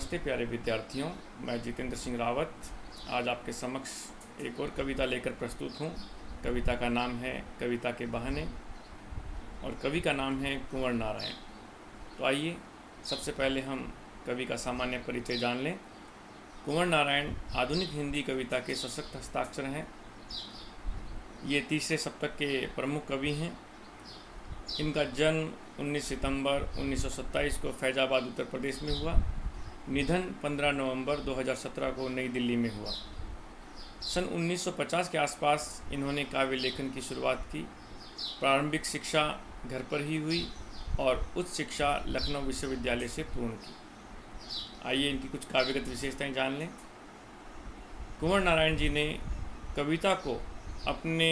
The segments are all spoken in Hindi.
नमस्ते प्यारे विद्यार्थियों, मैं जितेंद्र सिंह रावत आज आपके समक्ष एक और कविता लेकर प्रस्तुत हूँ। कविता का नाम है कविता के बहाने और कवि का नाम है कुंवर नारायण। तो आइए सबसे पहले हम कवि का सामान्य परिचय जान लें। कुंवर नारायण आधुनिक हिंदी कविता के सशक्त हस्ताक्षर हैं। ये तीसरे शतक के प्रमुख कवि हैं। इनका जन्म 19 सितंबर 1927 को फैजाबाद उत्तर प्रदेश में हुआ। निधन 15 नवंबर 2017 को नई दिल्ली में हुआ। सन 1950 के आसपास इन्होंने काव्य लेखन की शुरुआत की। प्रारंभिक शिक्षा घर पर ही हुई और उच्च शिक्षा लखनऊ विश्वविद्यालय से पूर्ण की। आइए इनकी कुछ काव्यगत विशेषताएं जान लें। कुंवर नारायण जी ने कविता को अपने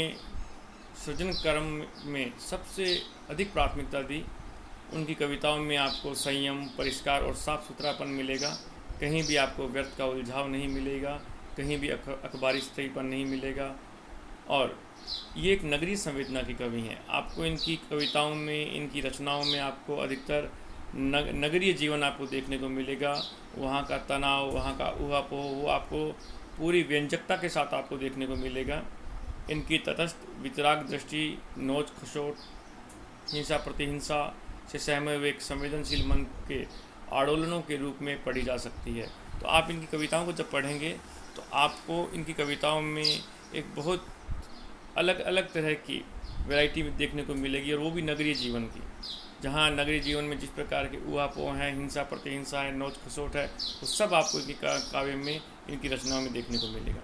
सृजन कर्म में सबसे अधिक प्राथमिकता दी। उनकी कविताओं में आपको संयम, परिष्कार और साफ सुथरापन मिलेगा। कहीं भी आपको व्यर्थ का उलझाव नहीं मिलेगा, कहीं भी अखबारी स्त्रीपन नहीं मिलेगा। और ये एक नगरीय संवेदना की कवि हैं। आपको इनकी कविताओं में, इनकी रचनाओं में आपको अधिकतर नगरीय जीवन आपको देखने को मिलेगा। वहाँ का तनाव, वहाँ का ऊहापोह वो आपको पूरी व्यंजकता के साथ आपको देखने को मिलेगा। इनकी तटस्थ वितराग दृष्टि, नोच खसोट, हिंसा प्रतिहिंसा से सहमे हुए एक संवेदनशील मन के आंदोलनों के रूप में पढ़ी जा सकती है। तो आप इनकी कविताओं को जब पढ़ेंगे तो आपको इनकी कविताओं में एक बहुत अलग अलग तरह की वैरायटी देखने को मिलेगी, और वो भी नगरीय जीवन की। जहाँ नगरीय जीवन में जिस प्रकार के ऊहापोह हैं, हिंसा प्रतिहिंसा है, नोच खसोट है, वो सब आपको इनकी काव्य में, इनकी रचनाओं में देखने को मिलेगा।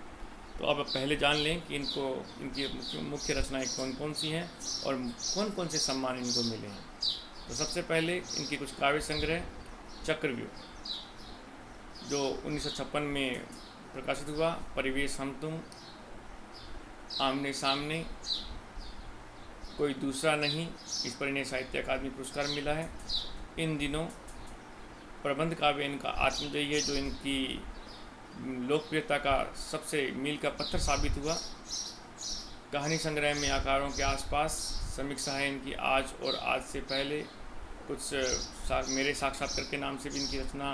तो अब पहले जान लें कि इनकी मुख्य रचनाएं कौन कौन सी हैं और कौन कौन से सम्मान इनको मिले हैं। तो सबसे पहले इनकी कुछ काव्य संग्रह चक्रव्यूह, जो 1956 में प्रकाशित हुआ। परिवेश हम तुम, आमने सामने, कोई दूसरा नहीं, इस पर इन्हें साहित्य अकादमी पुरस्कार मिला है। इन दिनों प्रबंध काव्य इनका आत्मजयी है, जो इनकी लोकप्रियता का सबसे मील का पत्थर साबित हुआ। कहानी संग्रह में आकारों के आसपास समीक्षा है इनकी आज और आज से पहले। कुछ मेरे साक्षात्कार के नाम से भी इनकी रचना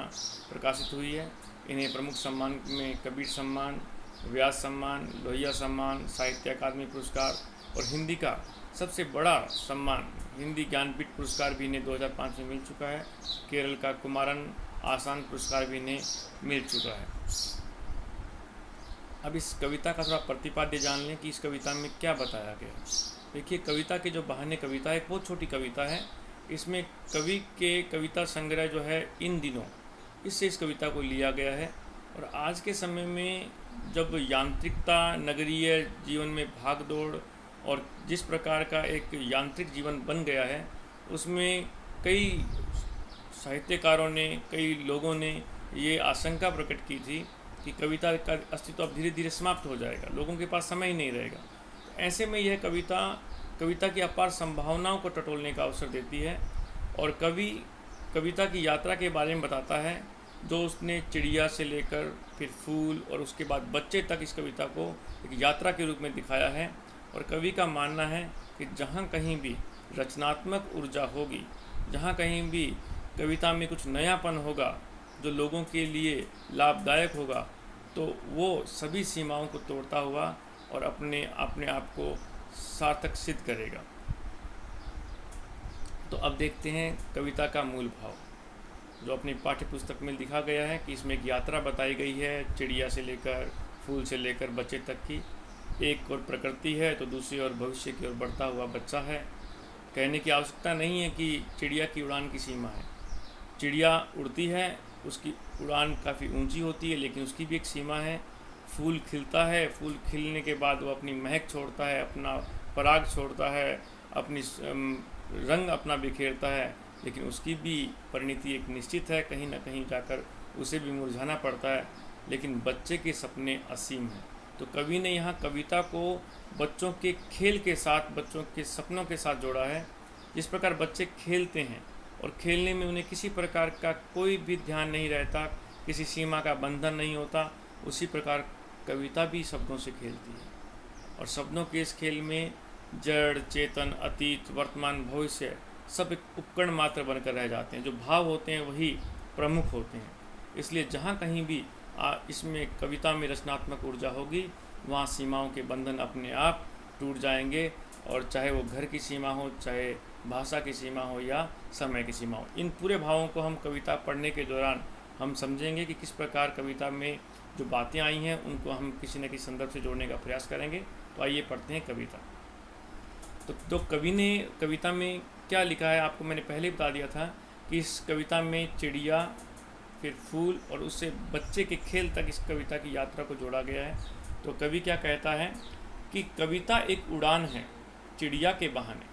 प्रकाशित हुई है। इन्हें प्रमुख सम्मान में कबीर सम्मान, व्यास सम्मान, लोहिया सम्मान, साहित्य अकादमी पुरस्कार और हिंदी का सबसे बड़ा सम्मान हिंदी ज्ञानपीठ पुरस्कार भी इन्हें 2005 में मिल चुका है। केरल का कुमारन आसान पुरस्कार भी इन्हें मिल चुका है। अब इस कविता का थोड़ा प्रतिपाद्य जान लें कि इस कविता में क्या बताया गया। देखिए, कविता के जो बहाने कविता है, एक बहुत छोटी कविता है। इसमें कवि के कविता संग्रह जो है इन दिनों, इससे इस कविता को लिया गया है। और आज के समय में जब यांत्रिकता, नगरीय जीवन में भागदौड़ और जिस प्रकार का एक यांत्रिक जीवन बन गया है, उसमें कई साहित्यकारों ने, कई लोगों ने ये आशंका प्रकट की थी कि कविता का अस्तित्व अब धीरे धीरे समाप्त हो जाएगा, लोगों के पास समय ही नहीं रहेगा। तो ऐसे में यह कविता की अपार संभावनाओं को टटोलने का अवसर देती है। और कवि कविता की यात्रा के बारे में बताता है, जो उसने चिड़िया से लेकर फिर फूल और उसके बाद बच्चे तक इस कविता को एक यात्रा के रूप में दिखाया है। और कवि का मानना है कि जहाँ कहीं भी रचनात्मक ऊर्जा होगी, जहाँ कहीं भी कविता में कुछ नयापन होगा जो लोगों के लिए लाभदायक होगा, तो वो सभी सीमाओं को तोड़ता हुआ और अपने आप को सार्थक सिद्ध करेगा। तो अब देखते हैं कविता का मूल भाव, जो अपनी पाठ्य पुस्तक में लिखा गया है कि इसमें एक यात्रा बताई गई है, चिड़िया से लेकर, फूल से लेकर बच्चे तक की। एक और प्रकृति है तो दूसरी ओर भविष्य की ओर बढ़ता हुआ बच्चा है। कहने की आवश्यकता नहीं है कि चिड़िया की उड़ान की सीमा है। चिड़िया उड़ती है, उसकी उड़ान काफ़ी ऊंची होती है, लेकिन उसकी भी एक सीमा है। फूल खिलता है, फूल खिलने के बाद वो अपनी महक छोड़ता है, अपना पराग छोड़ता है, अपनी रंग अपना बिखेरता है, लेकिन उसकी भी परिणति एक निश्चित है। कहीं ना कहीं जाकर उसे भी मुरझाना पड़ता है। लेकिन बच्चे के सपने असीम हैं। तो कवि ने यहाँ कविता को बच्चों के खेल के साथ, बच्चों के सपनों के साथ जोड़ा है। जिस प्रकार बच्चे खेलते हैं और खेलने में उन्हें किसी प्रकार का कोई भी ध्यान नहीं रहता, किसी सीमा का बंधन नहीं होता, उसी प्रकार कविता भी शब्दों से खेलती है। और शब्दों के इस खेल में जड़, चेतन, अतीत, वर्तमान, भविष्य सब एक उपकरण मात्र बनकर रह जाते हैं। जो भाव होते हैं वही प्रमुख होते हैं। इसलिए जहाँ कहीं भी इसमें कविता में रचनात्मक ऊर्जा होगी, वहाँ सीमाओं के बंधन अपने आप टूट जाएंगे, और चाहे वो घर की सीमा हो, चाहे भाषा की सीमा हो या समय की सीमा हो। इन पूरे भावों को हम कविता पढ़ने के दौरान हम समझेंगे कि किस प्रकार कविता में जो बातें आई हैं उनको हम किसी न किसी संदर्भ से जोड़ने का प्रयास करेंगे। तो आइए पढ़ते हैं कविता। तो कवि ने कविता में क्या लिखा है आपको मैंने पहले बता दिया था कि इस कविता में चिड़िया, फिर फूल और उससे बच्चे के खेल तक इस कविता की यात्रा को जोड़ा गया है। तो कवि क्या कहता है कि कविता एक उड़ान है चिड़िया के बहाने,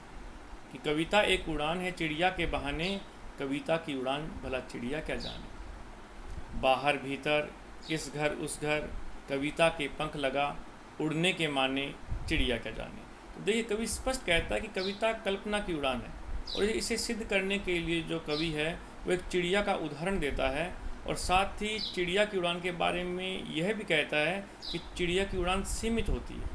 कि कविता एक उड़ान है चिड़िया के बहाने, कविता की उड़ान भला चिड़िया क्या जाने। बाहर भीतर इस घर उस घर, कविता के पंख लगा, उड़ने के माने चिड़िया क्या जाने। तो देखिए कवि स्पष्ट कहता है कि कविता कल्पना की उड़ान है, और इसे सिद्ध करने के लिए जो कवि है वो एक चिड़िया का उदाहरण देता है, और साथ ही चिड़िया की उड़ान के बारे में यह भी कहता है कि चिड़िया की उड़ान सीमित होती है,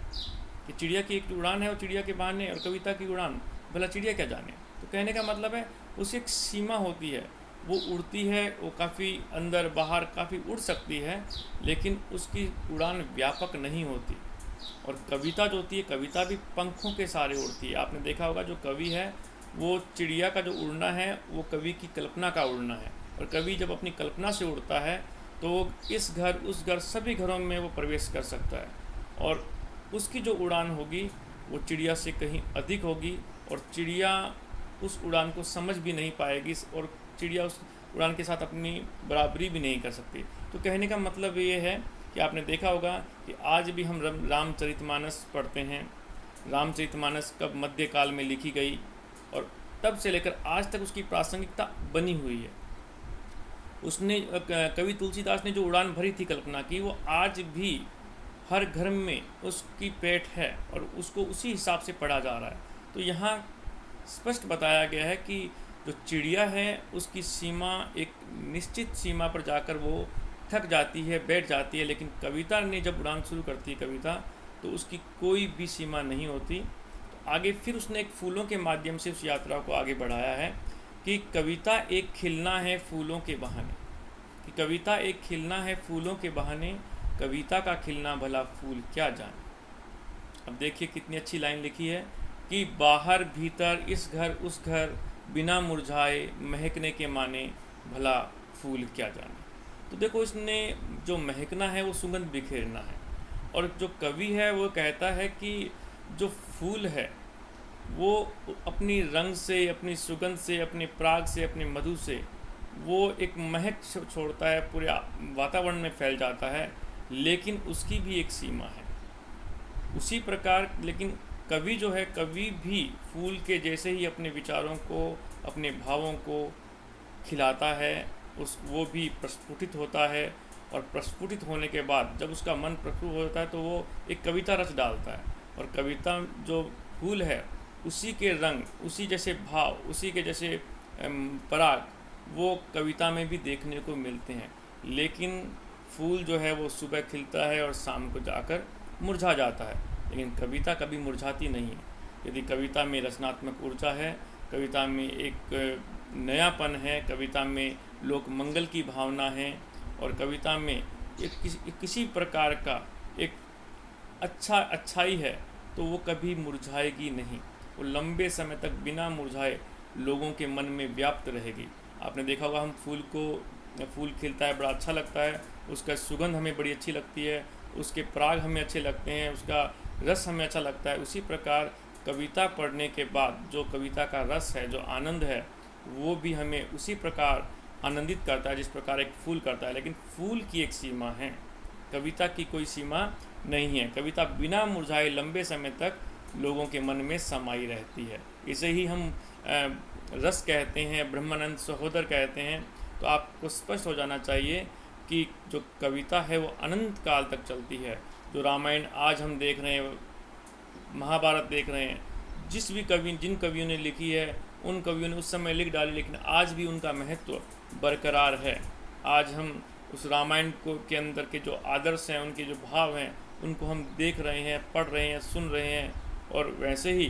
कि चिड़िया की एक उड़ान है और चिड़िया के बहाने, और कविता की उड़ान भला चिड़िया क्या जाने। तो कहने का मतलब है उसे एक सीमा होती है, वो उड़ती है, वो काफ़ी अंदर बाहर काफ़ी उड़ सकती है, लेकिन उसकी उड़ान व्यापक नहीं होती। और कविता जो होती है, कविता भी पंखों के सहारे उड़ती है। आपने देखा होगा जो कवि है वो चिड़िया का जो उड़ना है वो कवि की कल्पना का उड़ना है, और कवि जब अपनी कल्पना से उड़ता है तो इस घर उस घर सभी घरों में वो प्रवेश कर सकता है, और उसकी जो उड़ान होगी वो चिड़िया से कहीं अधिक होगी, और चिड़िया उस उड़ान को समझ भी नहीं पाएगी, और चिड़िया उस उड़ान के साथ अपनी बराबरी भी नहीं कर सकती। तो कहने का मतलब ये है कि आपने देखा होगा कि आज भी हम रामचरितमानस पढ़ते हैं। रामचरितमानस कब मध्यकाल में लिखी गई, और तब से लेकर आज तक उसकी प्रासंगिकता बनी हुई है। उसने कवि तुलसीदास ने जो उड़ान भरी थी कल्पना की, वो आज भी हर घर में उसकी पेट है, और उसको उसी हिसाब से पढ़ा जा रहा है। तो यहाँ स्पष्ट बताया गया है कि जो चिड़िया है उसकी सीमा एक निश्चित सीमा पर जाकर वो थक जाती है, बैठ जाती है, लेकिन कविता ने जब उड़ान शुरू करती है कविता, तो उसकी कोई भी सीमा नहीं होती। तो आगे फिर उसने एक फूलों के माध्यम से उस यात्रा को आगे बढ़ाया है कि कविता एक खिलना है फूलों के बहाने, कि कविता एक खिलना है फूलों के बहाने, कविता का खिलना भला फूल क्या जाने। अब देखिए कितनी अच्छी लाइन लिखी है कि बाहर भीतर इस घर उस घर, बिना मुरझाए महकने के माने, भला फूल क्या जाने। तो देखो इसने जो महकना है वो सुगंध बिखेरना है, और जो कवि है वो कहता है कि जो फूल है वो अपनी रंग से, अपनी सुगंध से, अपने पराग से, अपने मधु से वो एक महक छोड़ता है, पूरे वातावरण में फैल जाता है, लेकिन उसकी भी एक सीमा है। उसी प्रकार लेकिन कवि जो है, कवि भी फूल के जैसे ही अपने विचारों को, अपने भावों को खिलाता है, वो भी प्रस्फुटित होता है, और प्रस्फुटित होने के बाद जब उसका मन प्रफुल्ल होता है तो वो एक कविता रच डालता है, और कविता जो फूल है उसी के रंग, उसी जैसे भाव, उसी के जैसे पराग वो कविता में भी देखने को मिलते हैं। लेकिन फूल जो है वो सुबह खिलता है और शाम को जाकर मुरझा जाता है, लेकिन कविता कभी मुरझाती नहीं है। यदि कविता में रचनात्मक ऊर्जा है, कविता में एक नयापन है, कविता में लोक मंगल की भावना है, और कविता में एक किसी प्रकार का एक अच्छाई है, तो वो कभी मुरझाएगी नहीं, वो लंबे समय तक बिना मुरझाए लोगों के मन में व्याप्त रहेगी। आपने देखा होगा हम फूल खिलता है, बड़ा अच्छा लगता है, उसका सुगंध हमें बड़ी अच्छी लगती है, उसके पराग हमें अच्छे लगते हैं, उसका रस हमें अच्छा लगता है। उसी प्रकार कविता पढ़ने के बाद जो कविता का रस है, जो आनंद है, वो भी हमें उसी प्रकार आनंदित करता है जिस प्रकार एक फूल करता है। लेकिन फूल की एक सीमा है, कविता की कोई सीमा नहीं है। कविता बिना मुरझाए लंबे समय तक लोगों के मन में समाई रहती है। इसे ही हम रस कहते हैं, ब्रह्मानंद सहोदर कहते हैं। तो आपको स्पष्ट हो जाना चाहिए कि जो कविता है वो अनंत काल तक चलती है। जो रामायण आज हम देख रहे हैं, महाभारत देख रहे हैं, जिन कवियों ने लिखी है उन कवियों ने उस समय लिख डाली, लेकिन आज भी उनका महत्व बरकरार है। आज हम उस रामायण के अंदर के जो आदर्श हैं, उनके जो भाव हैं, उनको हम देख रहे हैं, पढ़ रहे हैं, सुन रहे हैं, और वैसे ही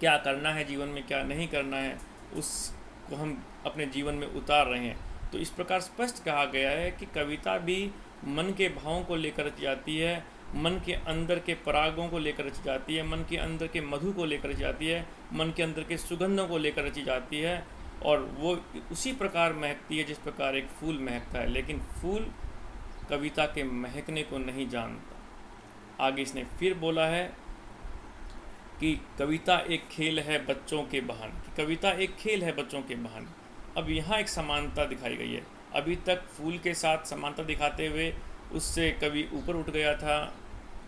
क्या करना है जीवन में, क्या नहीं करना है, उसको हम अपने जीवन में उतार रहे हैं। तो इस प्रकार स्पष्ट कहा गया है कि कविता भी मन के भावों को लेकर रची जाती है, मन के अंदर के परागों को लेकर रची जाती है, मन के अंदर के मधु को लेकर रची जाती है, मन के अंदर के सुगंधों को लेकर रची जाती है, और वो उसी प्रकार महकती है जिस प्रकार एक फूल महकता है। लेकिन फूल कविता के महकने को नहीं जानता। आगे इसने फिर बोला है कि कविता एक खेल है बच्चों के बहाने, कि कविता एक खेल है बच्चों के बहाने। अब यहाँ एक समानता दिखाई गई है। अभी तक फूल के साथ समानता दिखाते हुए उससे कवि ऊपर उठ गया था,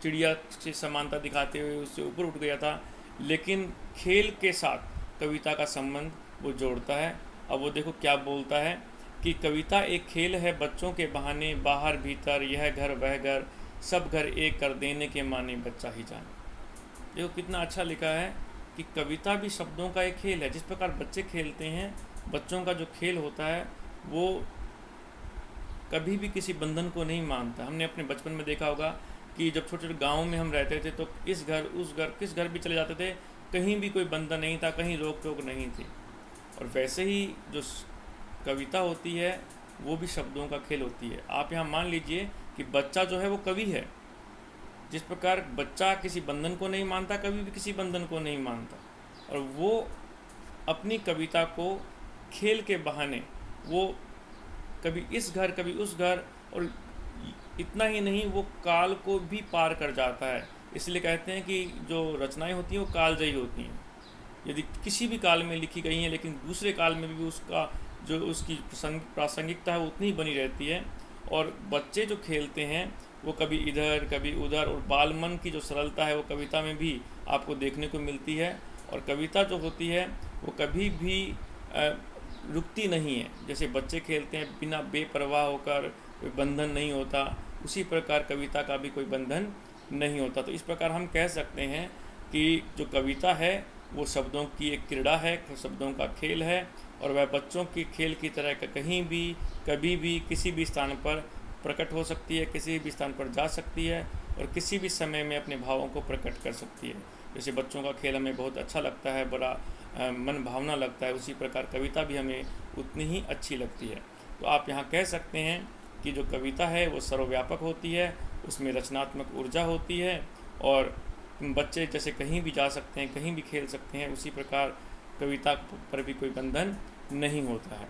चिड़िया से समानता दिखाते हुए उससे ऊपर उठ गया था, लेकिन खेल के साथ कविता का संबंध वो जोड़ता है। अब वो देखो क्या बोलता है कि कविता एक खेल है बच्चों के बहाने, बाहर भीतर यह घर वह घर, सब घर एक कर देने के माने बच्चा ही जाने। देखो कितना अच्छा लिखा है कि कविता भी शब्दों का एक खेल है। जिस प्रकार बच्चे खेलते हैं, बच्चों का जो खेल होता है वो कभी भी किसी बंधन को नहीं मानता। हमने अपने बचपन में देखा होगा कि जब छोटे छोटे गाँव में हम रहते थे तो इस घर उस घर किस घर भी चले जाते थे, कहीं भी कोई बंधन नहीं था, कहीं रोक टोक नहीं थी। और वैसे ही जो कविता होती है वो भी शब्दों का खेल होती है। आप यहाँ मान लीजिए कि बच्चा जो है वो कवि है। जिस प्रकार बच्चा किसी बंधन को नहीं मानता, कभी भी किसी बंधन को नहीं मानता, और वो अपनी कविता को खेल के बहाने वो कभी इस घर कभी उस घर, और इतना ही नहीं वो काल को भी पार कर जाता है। इसलिए कहते हैं कि जो रचनाएं होती हैं वो कालजयी होती हैं। यदि किसी भी काल में लिखी गई हैं लेकिन दूसरे काल में भी उसका जो उसकी प्रासंगिकता है वो उतनी ही बनी रहती है। और बच्चे जो खेलते हैं वो कभी इधर कभी उधर, और बाल मन की जो सरलता है वो कविता में भी आपको देखने को मिलती है। और कविता जो होती है वो कभी भी रुकती नहीं है। जैसे बच्चे खेलते हैं बिना बेपरवाह होकर, कोई बंधन नहीं होता, उसी प्रकार कविता का भी कोई बंधन नहीं होता। तो इस प्रकार हम कह सकते हैं कि जो कविता है वो शब्दों की एक क्रीड़ा है, शब्दों का खेल है, और वह बच्चों की खेल की तरह कहीं भी कभी भी किसी भी स्थान पर प्रकट हो सकती है, किसी भी स्थान पर जा सकती है, और किसी भी समय में अपने भावों को प्रकट कर सकती है। जैसे बच्चों का खेल हमें बहुत अच्छा लगता है, बड़ा मन भावना लगता है, उसी प्रकार कविता भी हमें उतनी ही अच्छी लगती है। तो आप यहाँ कह सकते हैं कि जो कविता है वो सर्वव्यापक होती है, उसमें रचनात्मक ऊर्जा होती है, और बच्चे जैसे कहीं भी जा सकते हैं, कहीं भी खेल सकते हैं, उसी प्रकार कविता पर भी कोई बंधन नहीं होता है।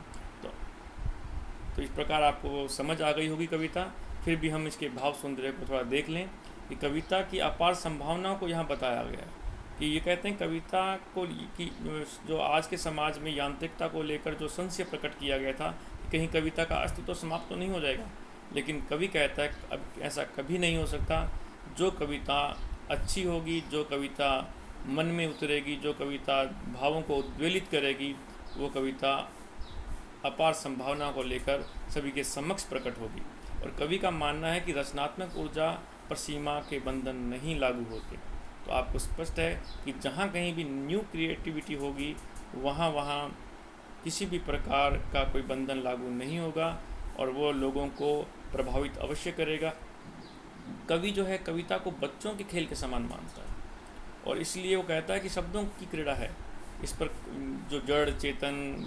तो इस प्रकार आपको समझ आ गई होगी कविता। फिर भी हम इसके भाव सौंदर्य को थोड़ा देख लें कि कविता की अपार संभावनाओं को यहाँ बताया गया है। कि ये कहते हैं कविता को कि जो आज के समाज में यांत्रिकता को लेकर जो संशय प्रकट किया गया था कि कहीं कविता का अस्तित्व तो समाप्त तो नहीं हो जाएगा, लेकिन कवि कहता है अब ऐसा कभी नहीं हो सकता। जो कविता अच्छी होगी, जो कविता मन में उतरेगी, जो कविता भावों को उद्वेलित करेगी, वो कविता अपार संभावना को लेकर सभी के समक्ष प्रकट होगी। और कवि का मानना है कि रचनात्मक ऊर्जा पर सीमा के बंधन नहीं लागू होते। तो आपको स्पष्ट है कि जहाँ कहीं भी न्यू क्रिएटिविटी होगी वहाँ किसी भी प्रकार का कोई बंधन लागू नहीं होगा, और वो लोगों को प्रभावित अवश्य करेगा। कवि जो है कविता को बच्चों के खेल के समान मानता है, और इसलिए वो कहता है कि शब्दों की क्रीड़ा है। इस पर जो जड़ चेतन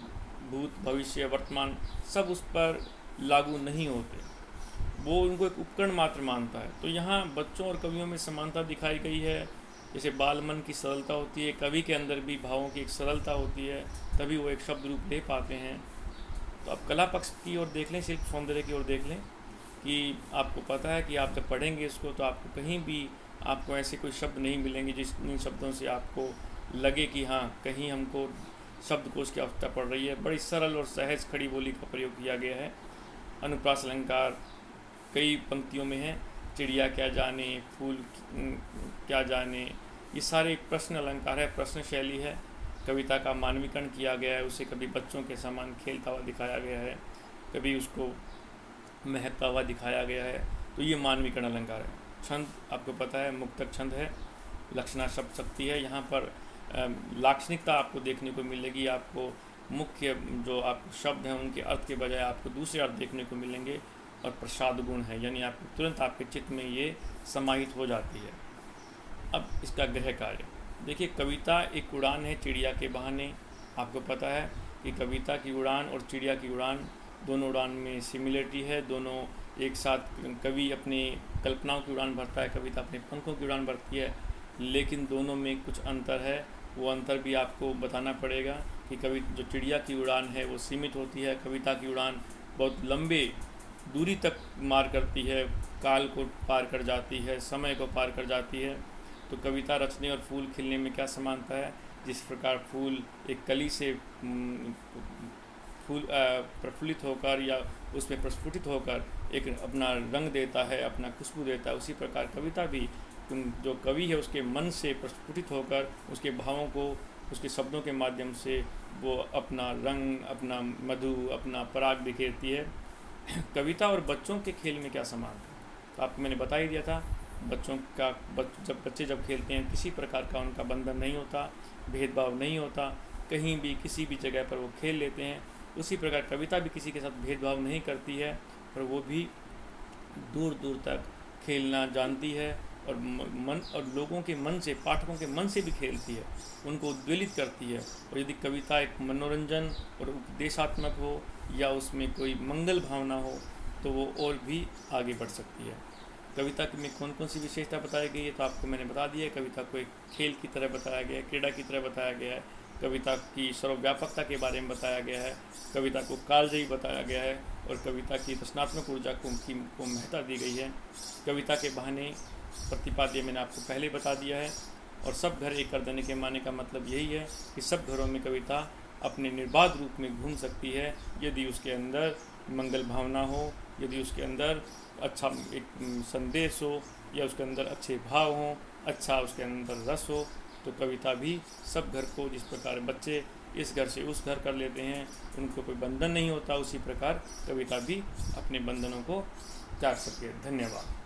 भूत भविष्य वर्तमान सब उस पर लागू नहीं होते, वो उनको एक उपकरण मात्र मानता है। तो यहाँ बच्चों और कवियों में समानता दिखाई गई है। जैसे बाल मन की सरलता होती है, कवि के अंदर भी भावों की एक सरलता होती है, तभी वो एक शब्द रूप ले पाते हैं। तो आप कला पक्ष की ओर देख लें, शिल्प सौंदर्य की ओर देख लें कि आपको पता है कि आप जब पढ़ेंगे इसको तो आपको कहीं भी आपको ऐसे कोई शब्द नहीं मिलेंगे जिन शब्दों से आपको लगे कि हाँ कहीं हमको शब्दकोश की आवश्यकता पड़ रही है। बड़ी सरल और सहज खड़ी बोली का प्रयोग किया गया है। अनुप्रास अलंकार कई पंक्तियों में है। चिड़िया क्या जाने, फूल क्या जाने, ये सारे प्रश्न अलंकार है, प्रश्न शैली है। कविता का मानवीकरण किया गया है, उसे कभी बच्चों के समान खेलता हुआ दिखाया गया है, कभी उसको महकता हुआ दिखाया गया है। तो ये मानवीकरण अलंकार है। छंद आपको पता है मुक्तक छंद है, लक्षणा शब्द शक्ति है। यहाँ पर लाक्षणिकता आपको देखने को मिलेगी। आपको मुख्य जो आपको शब्द हैं उनके अर्थ के बजाय आपको दूसरे अर्थ देखने को मिलेंगे। और प्रसाद गुण है, यानी आपको तुरंत आपके चित्त में ये समाहित हो जाती है। अब इसका गृह कार्य देखिए। कविता एक उड़ान है चिड़िया के बहाने। आपको पता है कि कविता की उड़ान और चिड़िया की उड़ान दोनों उड़ान में सिमिलरिटी है। दोनों एक साथ, कवि अपनी कल्पनाओं की उड़ान भरता है, कविता अपने पंखों की उड़ान भरती है, लेकिन दोनों में कुछ अंतर है। वो अंतर भी आपको बताना पड़ेगा कि कवि जो चिड़िया की उड़ान है वो सीमित होती है, कविता की उड़ान बहुत लंबे दूरी तक मार करती है, काल को पार कर जाती है, समय को पार कर जाती है। तो कविता रचने और फूल खिलने में क्या समानता है? जिस प्रकार फूल एक कली से फूल प्रफुल्लित होकर या उसमें प्रस्फुटित होकर एक अपना रंग देता है, अपना खुशबू देता है, उसी प्रकार कविता भी जो कवि है उसके मन से प्रस्फुटित होकर उसके भावों को उसके शब्दों के माध्यम से वो अपना रंग, अपना मधु, अपना पराग बिखेरती है। कविता और बच्चों के खेल में क्या समान है? तो आपको मैंने बता ही दिया था, बच्चों का बच्चे जब खेलते हैं किसी प्रकार का उनका बंधन नहीं होता, भेदभाव नहीं होता, कहीं भी किसी भी जगह पर वो खेल लेते हैं। उसी प्रकार कविता भी किसी के साथ भेदभाव नहीं करती है, और वो भी दूर दूर तक खेलना जानती है और मन और लोगों के मन से, पाठकों के मन से भी खेलती है, उनको उद्वेलित करती है। और यदि कविता एक मनोरंजन और उपदेशात्मक हो या उसमें कोई मंगल भावना हो तो वो और भी आगे बढ़ सकती है। कविता में कौन कौन सी विशेषता बताई गई है तो आपको मैंने बता दिया है। कविता को एक खेल की तरह बताया गया है, क्रीड़ा की तरह बताया गया है, कविता की सर्वव्यापकता के बारे में बताया गया है, कविता को कालजयी बताया गया है, और कविता की रचनात्मक ऊर्जा को महत्ता दी गई है। कविता के बहाने प्रतिपाद्य मैंने आपको पहले बता दिया है। और सब घर एक कर देने के माने का मतलब यही है कि सब घरों में कविता अपने निर्बाध रूप में घूम सकती है, यदि उसके अंदर मंगल भावना हो, यदि उसके अंदर अच्छा एक संदेश हो, या उसके अंदर अच्छे भाव हों, अच्छा उसके अंदर रस हो, तो कविता भी सब घर को, जिस प्रकार बच्चे इस घर से उस घर कर लेते हैं, उनको कोई बंधन नहीं होता, उसी प्रकार कविता भी अपने बंधनों को त्याग सके। धन्यवाद।